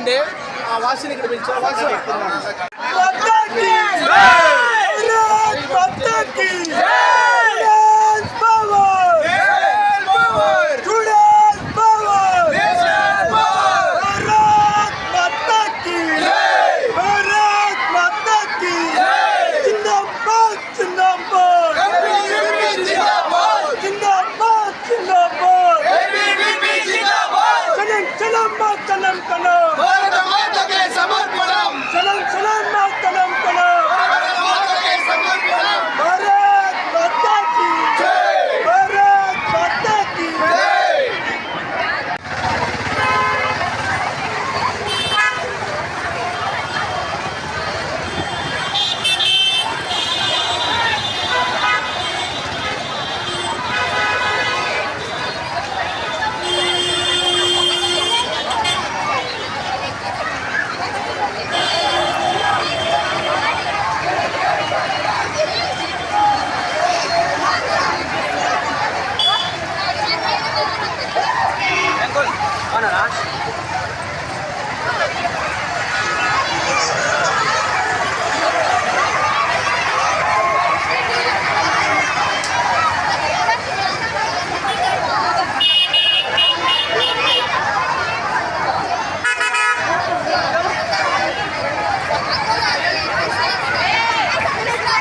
అండి. ఆ వాసిని ఇక్కడ పిలిచారు. వాసి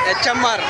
హెచ్ఎంఆర్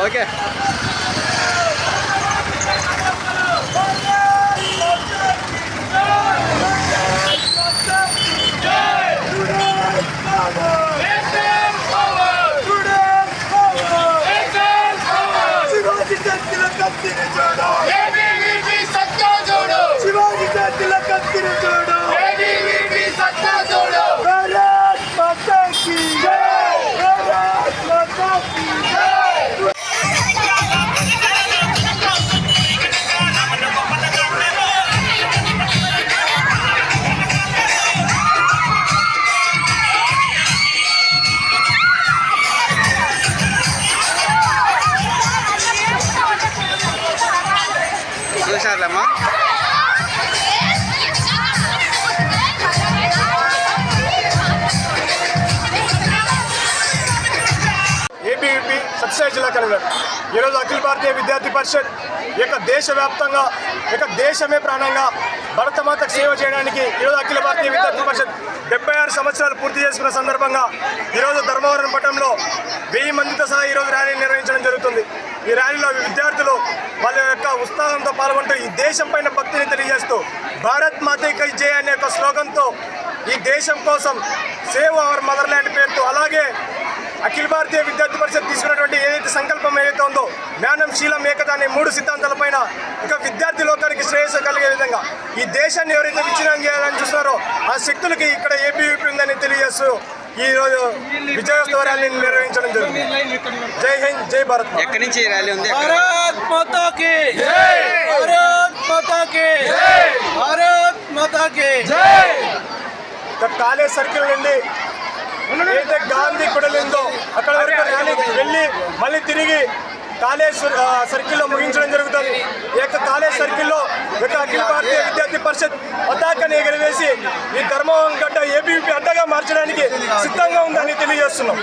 ఓకే చూసారులేమ్మా. ఏబీవీపీ సత్యసాయి జిల్లా కన్వీనర్. ఈరోజు అఖిల భారతీయ విద్యార్థి పరిషత్ ఇక దేశవ్యాప్తంగా ఇక దేశమే ప్రాణంగా భరతమాతకు సేవ చేయడానికి ఈరోజు అఖిల భారతీయ విద్యార్థి పరిషత్ 76 సంవత్సరాలు పూర్తి చేసుకున్న సందర్భంగా ఈరోజు ధర్మవరం పట్టణంలో 1000 మందితో సహా ఈరోజు ర్యాలీ నిర్వహించడం జరుగుతుంది. ఈ ర్యాలీలో విద్యార్థులు వాళ్ళ యొక్క ఉత్సాహంతో పాల్గొంటూ ఈ దేశం పైన భక్తిని తెలియజేస్తూ భారత్ మాతకి జై అనే ఒక స్లోగన్తో ఈ దేశం కోసం సేవ్ అవర్ మదర్ ల్యాండ్ పేరుతో అలాగే అఖిల భారతీయ విద్యార్థి పరిషత్ తీసుకున్నటువంటి ఏదైతే సంకల్పం ఏదైతే ఉందో జ్ఞానం శీలం ఏకత అనే 3 సిద్ధాంతాలపైన ఇక విద్యార్థి లోకానికి శ్రేయస్సు కలిగే విధంగా ఈ దేశాన్ని ఎవరైతే విచ్ఛిన్నం చేయాలని చూస్తున్నారో ఆ శక్తులకి ఇక్కడ ఏబీవీపీ ఉందని తెలియజేస్తూ ఈరోజు విజయోత్సవ ర్యాలీని నిర్వహించడం జరిగింది. జై హింద్, జై భారత్. ఎక్కడి నుంచి ఈ ర్యాలీ ఉంది? భారత్ మాతా కి జై, భారత్ మాతా కి జై, భారత్ మాతా కి జై. కాలేజ్ సర్కిల్ నుండి ఏదైతే గాంధీ కుడలిందో అక్కడ వరకు ర్యాలీ వెళ్ళి మళ్ళీ తిరిగి కాలేజ్ సర్కిల్లో ముగించడం జరుగుతుంది. ఈ యొక్క కాలేజ్ సర్కిల్లో ఒక అఖిల భారతీయ విద్యార్థి పరిషత్ పతాకాన్ని ఎగరవేసి ఈ ధర్మవరం గడ్డ ఏబీవీపీ అడ్డగా మార్చడానికి సిద్ధంగా ఉందని తెలియజేస్తున్నాం.